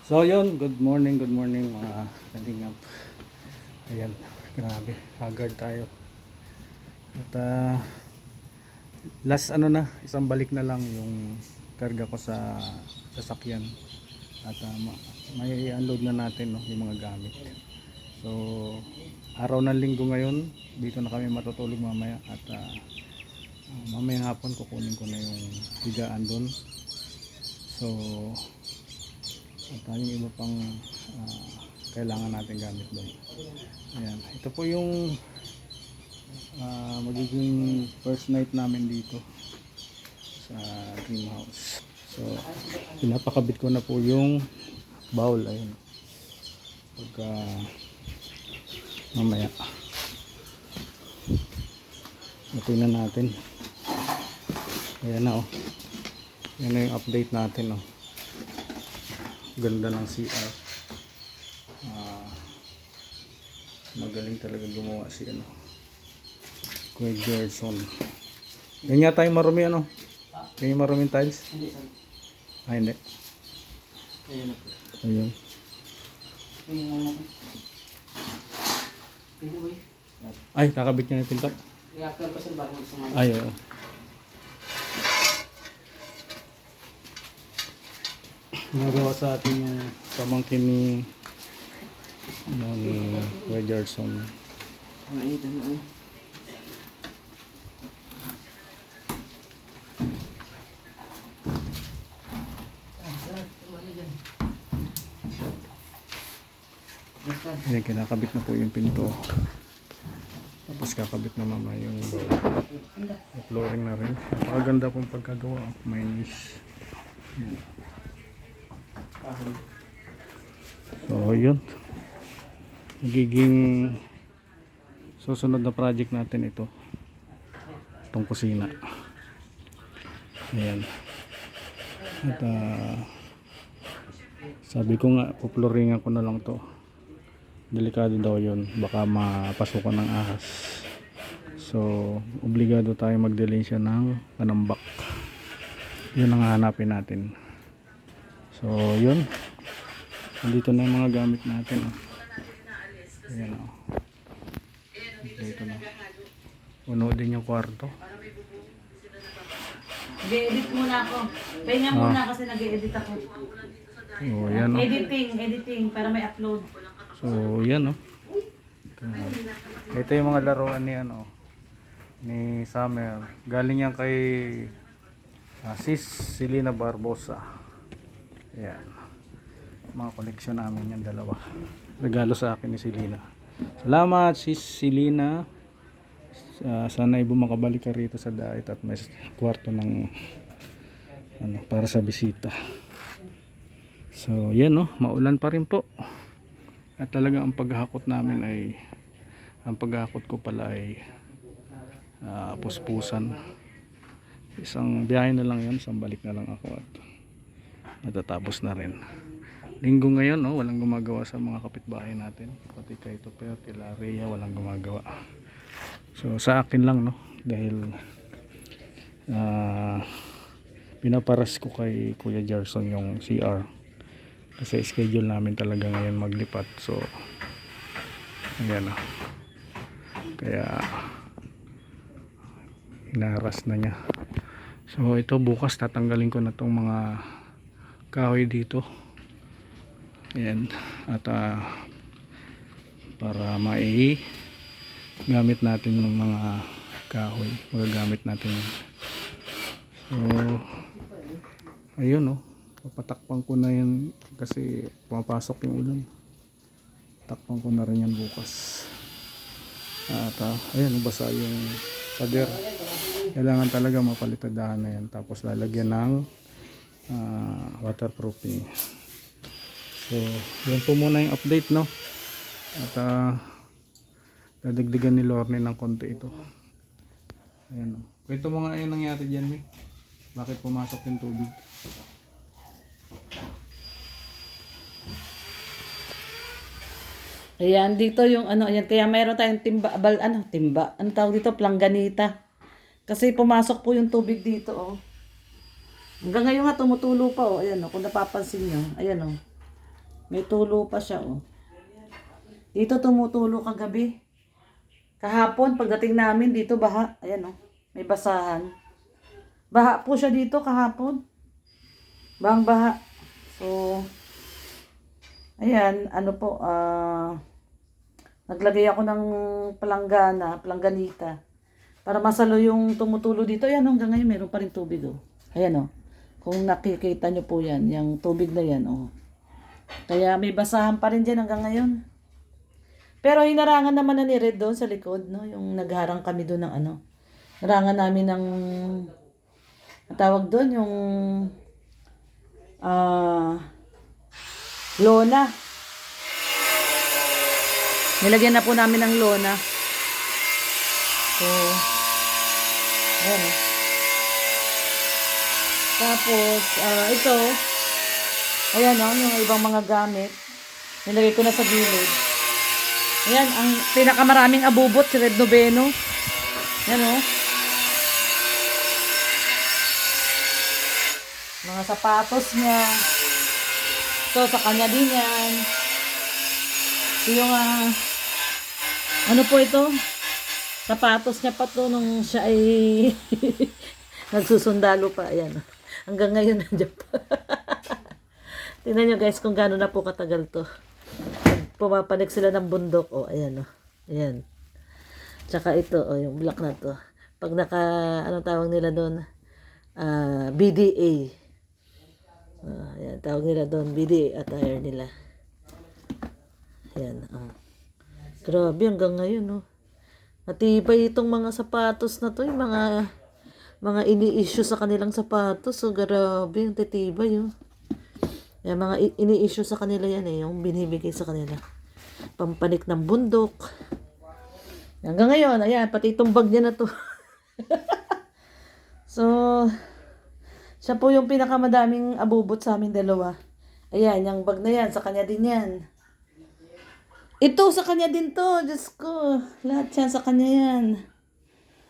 So yun, good morning mga kalingap. Ayan, grabe, haggard tayo. At last isang balik na lang yung karga ko sa sasakyan. At may unload na natin no, yung mga gamit. So araw ng linggo ngayon, dito na kami matutulog mamaya. At mamayang hapon kukunin ko na yung higaan doon. So at yung iba pang kailangan natin gamit doon. Ayan, ito po yung magiging first night namin dito sa dream house. So pinapakabit ko na po yung bowl. Ayun, pagka mamaya tingnan natin. Ayan na oh, yan na yung update natin oh. Ganda ng CR. Magaling talaga gumawa si Kuya Gerson. Yan yata yung marumi yan yung maruming tiles. Hindi. Ayun. Ay, kakabit niya yung pinto. Ay, oo. Nagawa sa atin yung pamangkin ni Kuya Gerson. Ayan, kinakabit na po yung pinto. Tapos kakabit na mama yung flooring na rin. Napakaganda pong pagkagawa. May niche. So yun, magiging susunod na project natin itong kusina. Ayan. At sabi ko nga, puploringan ko na lang to. Delikado daw yun, baka mapasukan ng ahas. So obligado tayo mag-delay siya ng panambak. Yun ang hahanapin natin. So yun, nandito na yung mga gamit natin ayan dito na, puno din yung kwarto. Nag-edit muna ako. Pahinga muna kasi nag-edit ako. So yan Editing para may upload. So yan ito yung mga laruan ni Summer. Galing yan kay Sis Selena Barbosa. Yan, mga koleksyon namin yan, dalawa. Regalo sa akin ni Selena. Salamat Sis Selena. Sana ibo makabalik ka rito sa Dait at may kwarto ng para sa bisita. So yan maulan pa rin po. At talaga ang paghahakot namin ang paghahakot ko pala ay puspusan. Isang biyahe na lang yan, isang balik na lang ako at natatapos na rin. Linggo ngayon walang gumagawa sa mga kapitbahay natin, pati kay Tupper, kila Rhea walang gumagawa. So sa akin lang dahil pinaparas ko kay Kuya Gerson yung CR kasi schedule namin talaga ngayon maglipat. So ayan kaya hinaharas na niya. So ito bukas tatanggalin ko na tong mga kahoy dito. Ayan, at para gamit natin ng mga kahoy, magagamit natin. So ayun papatakpan ko na yan kasi pumapasok yung ulan. Takpan ko na rin yan bukas. At ayun, basa yung pader. Kailangan talaga mapalitadahan na yan, tapos lalagyan ng waterproofing. So yan po muna yung update at dadagdagan ni Lorne ng konti ito. Ayan kwento mo nga yung nangyari dyan bakit pumasok yung tubig. Ayan, dito yung ayan, kaya mayroon tayong timba, ano tawag dito, plangganita. Kasi pumasok po yung tubig dito Hanggang ngayon nga tumutulo pa ayan kung napapansin nyo, ayan May tulo pa siya, oh. Dito tumutulo kagabi. Kahapon, pagdating namin dito, baha. Ayan, oh. May basahan. Baha po siya dito kahapon. Bahang baha. So, ayan, ano po, naglagay ako ng palangganita. Para masalo yung tumutulo dito. Ayan, hanggang ngayon meron pa rin tubig, oh. Ayan, oh. Kung nakikita nyo po yan, yung tubig na yan, oh. Kaya may basahan pa rin dyan hanggang ngayon. Pero hinarangan naman na ni Red doon sa likod, no? Yung nagharang kami doon ng ano. Narangan namin ng, tawag doon, yung, lona. Nilagyan na po namin ng lona. So, ayan, eh. Tapos, ito, ayan, oh, yung ibang mga gamit. Nilagay ko na sa gilid. Ayan, ang pinakamaraming abubot, si Red Noveno. Ayan, oh. Mga sapatos niya. So, sa kanya din yan. So, yung, ano po ito? Sapatos niya pa to nung siya ay nagsusundalo pa. Ayan. Hanggang ngayon nandiyan pa. Tingnan nyo guys kung gaano na po katagal to. Pumapanik sila ng bundok. O, ayan o. Ayan. Tsaka ito, o, yung black na to. Pag naka, anong tawag nila doon? BDA. Ayan, tawag nila doon. BDA attire nila. Ayan, o. Grabe, hanggang ngayon, o. Matibay itong mga sapatos na to. Yung mga ini-issue sa kanilang sapatos. So, grabe, yung titibay, o. Yung mga ini-issue sa kanila yan eh, yung binibigay sa kanila. Pampanik ng bundok. Hanggang ngayon, ayan, pati itong bag niya na to. So, siya po yung pinakamadaming abubot sa amin dalawa. Ayan, yung bag na yan, sa kanya din yan. Ito, sa kanya din to, Diyos ko. Lahat yan, sa kanya yan.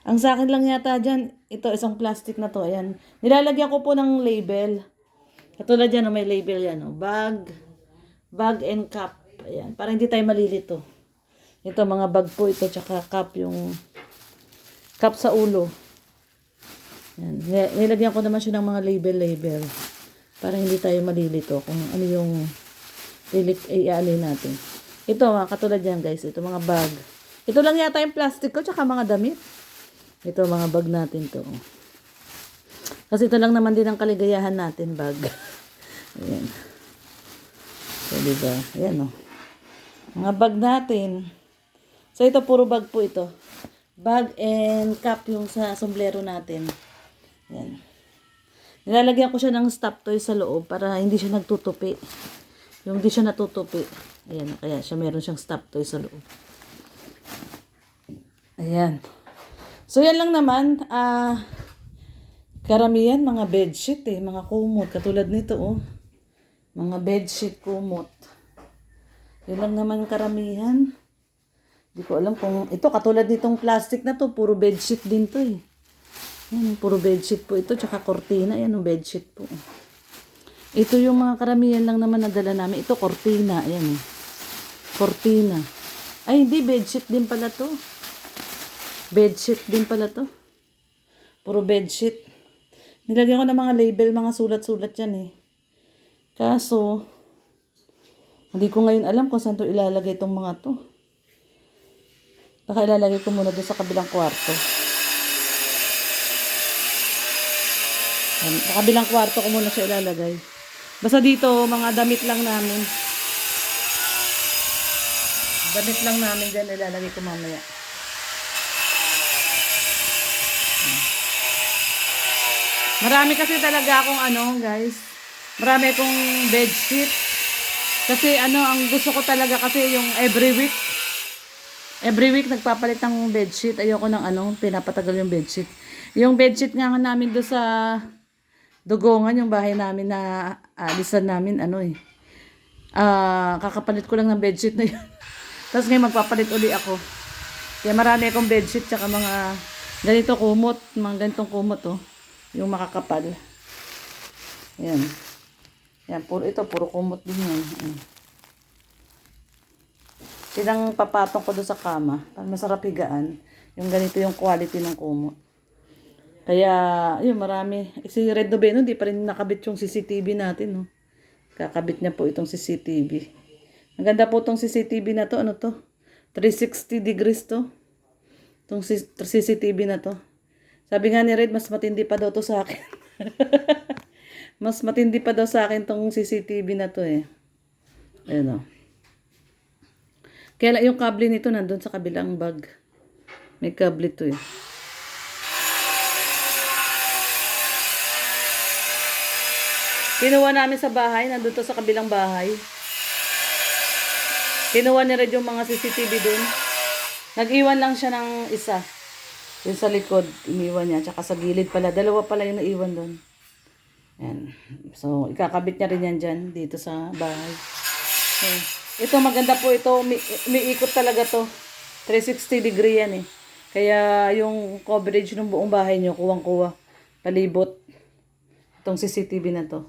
Ang sa akin lang yata dyan, ito, isang plastic na to, ayan. Nilalagyan ko po ng label. Katulad yan, may label yan. Bag and cup. Ayan, para hindi tayo malilito. Ito, mga bag po ito, tsaka cup, yung cup sa ulo. Ayan. Nilagyan ko naman siya ng mga label. Para hindi tayo malilito kung ano yung iaalin natin. Ito, katulad yan guys. Ito, mga bag. Ito lang yata yung plastic ko, tsaka mga damit. Ito, mga bag natin to. Kasi ito lang naman din ang kaligayahan natin, bag. Ayan. So, diba? Ayan, o. Mga bag natin. So, ito, puro bag po ito. Bag and cap yung sa sombrero natin. Ayan. Nilalagyan ko siya ng stop toy sa loob para hindi siya nagtutupi. Yung hindi siya natutupi. Ayan, kaya siya meron siyang stop toy sa loob. Ayan. So, yan lang naman. Karamihan, mga bedsheet mga kumot. Katulad nito, oh. Mga bedsheet, kumot. Yun lang naman karamihan. Hindi ko alam kung, ito, katulad nitong plastic na to, puro bedsheet din to, eh. Yan, puro bedsheet po ito, tsaka kortina. Yan, oh, bedsheet po. Ito yung mga karamihan lang naman nadala namin. Ito, kortina. Ayan, eh. Kortina. Ay, hindi, bedsheet din pala to. Bedsheet din pala to. Puro bedsheet. Nilagyan ko ng mga label, mga sulat-sulat yan eh. Kaso, hindi ko ngayon alam kung saan to ilalagay itong mga to. Baka ilalagay ko muna doon sa kabilang kwarto. Sa kabilang kwarto ko muna siya ilalagay. Basta dito, mga damit lang namin. Damit lang namin dyan ilalagay ko mamaya. Marami kasi talaga akong guys. Marami akong bedsheet. Kasi ang gusto ko talaga kasi yung every week. Every week nagpapalit ng bedsheet. Ayoko ng pinapatagal yung bedsheet. Yung bedsheet nga namin do sa Dugongan, yung bahay namin na alisan namin, kakapalit ko lang ng bedsheet na yun. Tapos ngayon magpapalit uli ako. Kaya marami akong bedsheet tsaka mga ganito kumot. Mga ganitong kumot, oh. Yung makakapal. Ayan. Ayan, puro kumot din yan. Ayan. Yun ang papatong ko doon sa kama. Para masarap higaan. Yung ganito yung quality ng kumot. Kaya, yun, marami. Si Red Noveno, di pa rin nakabit yung CCTV natin, no? Kakabit niya po itong CCTV. Ang ganda po itong CCTV na to. Ano to? 360 degrees to. Itong CCTV na to. Sabi nga ni Red, mas matindi pa daw to sa akin. Mas matindi pa daw sa akin tong CCTV na to eh. Ayan o. Kaya yung kable nito nandun sa kabilang bag. May kable to eh. Kinuha namin sa bahay, nandun to sa kabilang bahay. Kinuha ni Red yung mga CCTV dun. Nag-iwan lang siya ng isa. Yung sa likod, iniwan niya. Tsaka sa gilid pala. Dalawa pala yung naiwan dun. Yan. So, ikakabit niya rin yan dyan, dito sa bahay. Okay. Ito, maganda po ito. Umiikot talaga to. 360 degree yan eh. Kaya yung coverage ng buong bahay nyo, kuwang-kuwa. Palibot. Itong CCTV na to.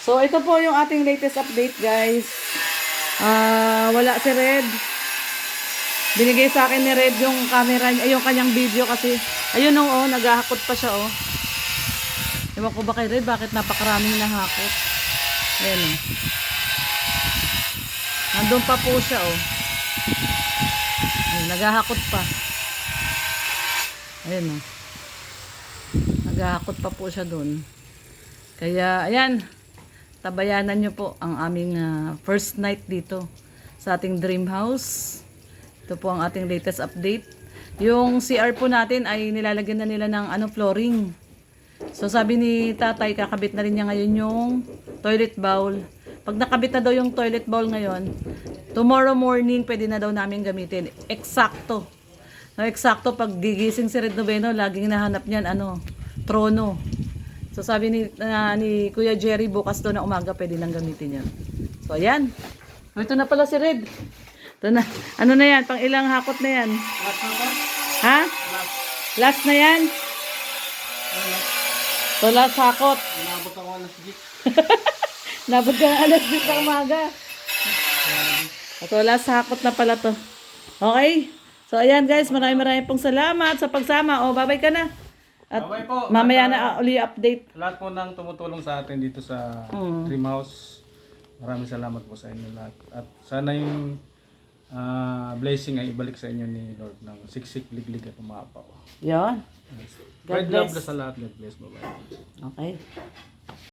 So, ito po yung ating latest update, guys. Wala si Red. Binigay sa akin ni Red yung camera, yung kanyang video kasi, ayun oh, naghahakot pa siya oh. Ewan ko ba kay Red, bakit napakaraming nahakot. Ayan oh. Nandun pa po siya oh. Ayun, naghahakot pa. Ayan oh. Naghahakot pa po siya dun. Kaya, ayan. Tabayanan nyo po ang aming first night dito sa ating dream house. Ito po ang ating latest update. Yung CR po natin ay nilalagyan na nila ng flooring. So sabi ni tatay, kakabit na rin niya ngayon yung toilet bowl. Pag nakabit na daw yung toilet bowl ngayon, tomorrow morning pwede na daw namin gamitin. Eksakto. No, eksakto pag gigising si Red Noveno, laging nahanap niyan trono. So sabi ni Kuya Jerry, bukas daw na umaga pwede nang gamitin yan. So ayan. Ito na pala si Red. Ito na. Ano na yan? Pang ilang hakot na yan? Last na to? Ha? Last na yan? So last hakot. Inabot ako alas 10. Nabot ka na alas 10 sa umaga. So last hakot na pala to. Okay? So ayan guys, maraming pong salamat sa pagsama. O, babay ka na. At Babay po. mamaya na uli update. Lahat po nang tumutulong sa atin dito sa Dream House. Maraming salamat po sa inyo lahat. At sana yung blessing ay ibalik sa inyo ni Lord ng siksik, liglig at umapaw. Yan. God bless. bless sa lahat. God bless. Bye-bye. Okay.